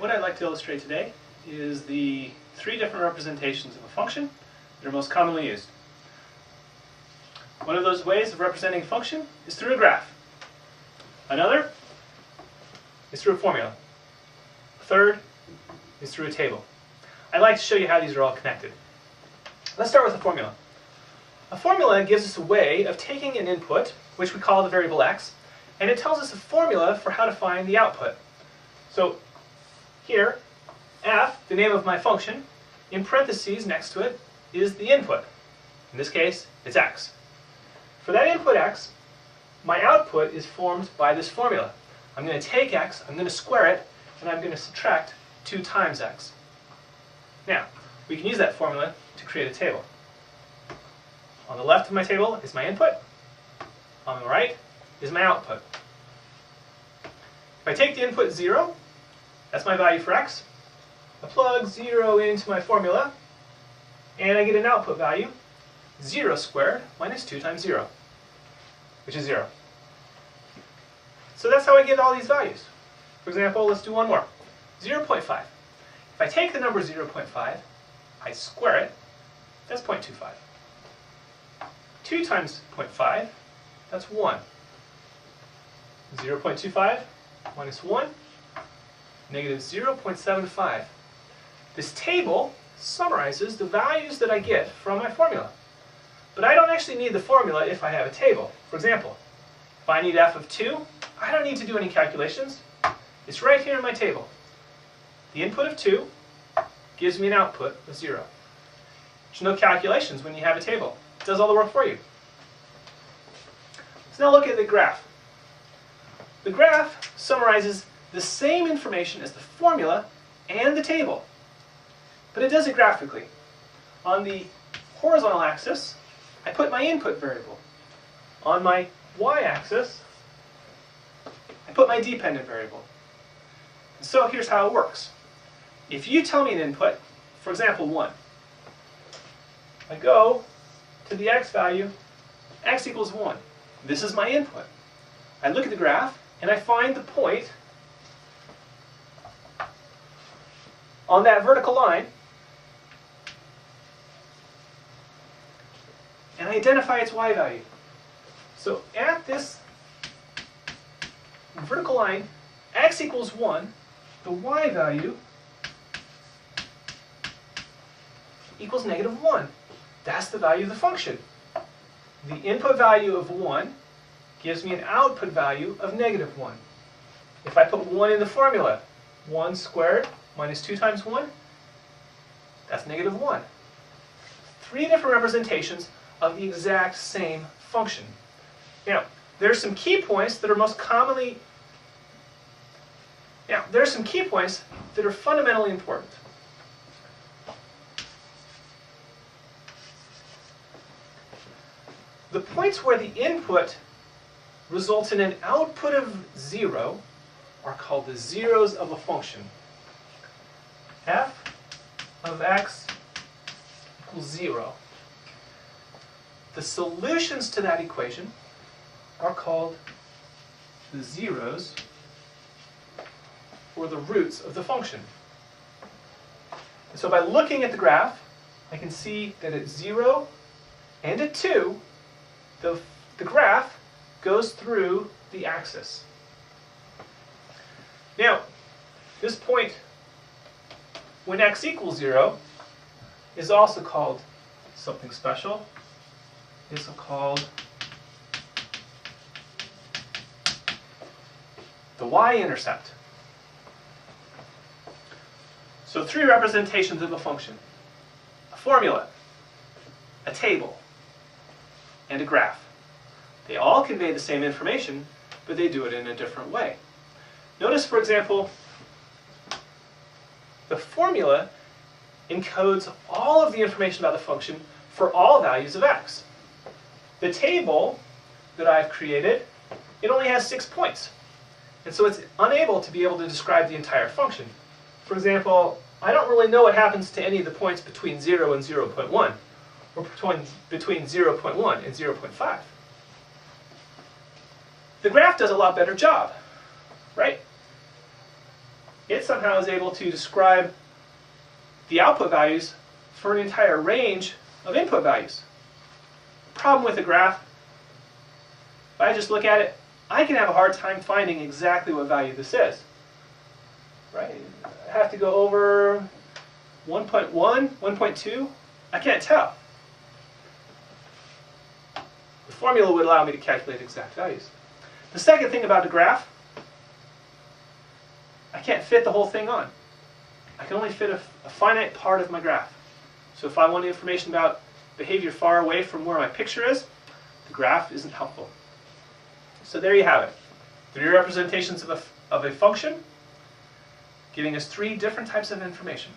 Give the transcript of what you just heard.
what I'd like to illustrate today is the three different representations of a function that are most commonly used. One of those ways of representing a function is through a graph. Another is through a formula. A third is through a table. I'd like to show you how these are all connected. Let's start with a formula. A formula gives us a way of taking an input, which we call the variable x, and it tells us a formula for how to find the output. So here, f, the name of my function, in parentheses next to it is the input. In this case, it's x. For that input x, my output is formed by this formula. I'm going to take x, I'm going to square it, and I'm going to subtract 2 times x. Now, we can use that formula to create a table. On the left of my table is my input. On the right is my output. If I take the input 0, that's my value for x. I plug 0 into my formula, and I get an output value, 0 squared minus 2 times 0, which is 0. So that's how I get all these values. For example, let's do one more. 0.5. If I take the number 0.5, I square it, that's 0.25. 2 times 0.5, that's 1. 0.25 minus 1, negative 0.75. This table summarizes the values that I get from my formula. But I don't actually need the formula if I have a table. For example, if I need f of 2, I don't need to do any calculations. It's right here in my table. The input of 2 gives me an output of 0. There's no calculations when you have a table. It does all the work for you. Let's now look at the graph. The graph summarizes the same information as the formula and the table, but it does it graphically. On the horizontal axis, I put my input variable. On my y-axis, I put my dependent variable. And so here's how it works. If you tell me an input, for example 1, I go to the x value, x equals 1. This is my input. I look at the graph, and I find the point on that vertical line, and I identify its y value. So at this vertical line, x equals 1, the y value equals negative 1. That's the value of the function. The input value of 1 gives me an output value of negative 1. If I put 1 in the formula, 1 squared minus 2 times 1, that's negative 1. 3 different representations of the exact same function. Now, there are some key points that are fundamentally important. The points where the input results in an output of 0 are called the zeros of a function. F of x equals 0. The solutions to that equation are called the zeros, or the roots of the function. And so by looking at the graph, I can see that at 0 and at 2, the graph goes through the axis. Now, this point, when x equals 0, is also called something special. It's called the y-intercept. So 3 representations of a function: a formula, a table, and a graph. They all convey the same information, but they do it in a different way. Notice, for example, the formula encodes all of the information about the function for all values of x. The table that I've created, it only has 6 points. And so it's unable to be able to describe the entire function. For example, I don't really know what happens to any of the points between 0 and 0.1, or between 0.1 and 0.5. The graph does a lot better job, right? it somehow is able to describe the output values for an entire range of input values. Problem with a graph, if I just look at it, I can have a hard time finding exactly what value this is. Right? I have to go over 1.1, 1.2, I can't tell. The formula would allow me to calculate exact values. The second thing about the graph, I can't fit the whole thing on. I can only fit a finite part of my graph. So if I want information about behavior far away from where my picture is, the graph isn't helpful. So there you have it. 3 representations of a function, giving us 3 different types of information.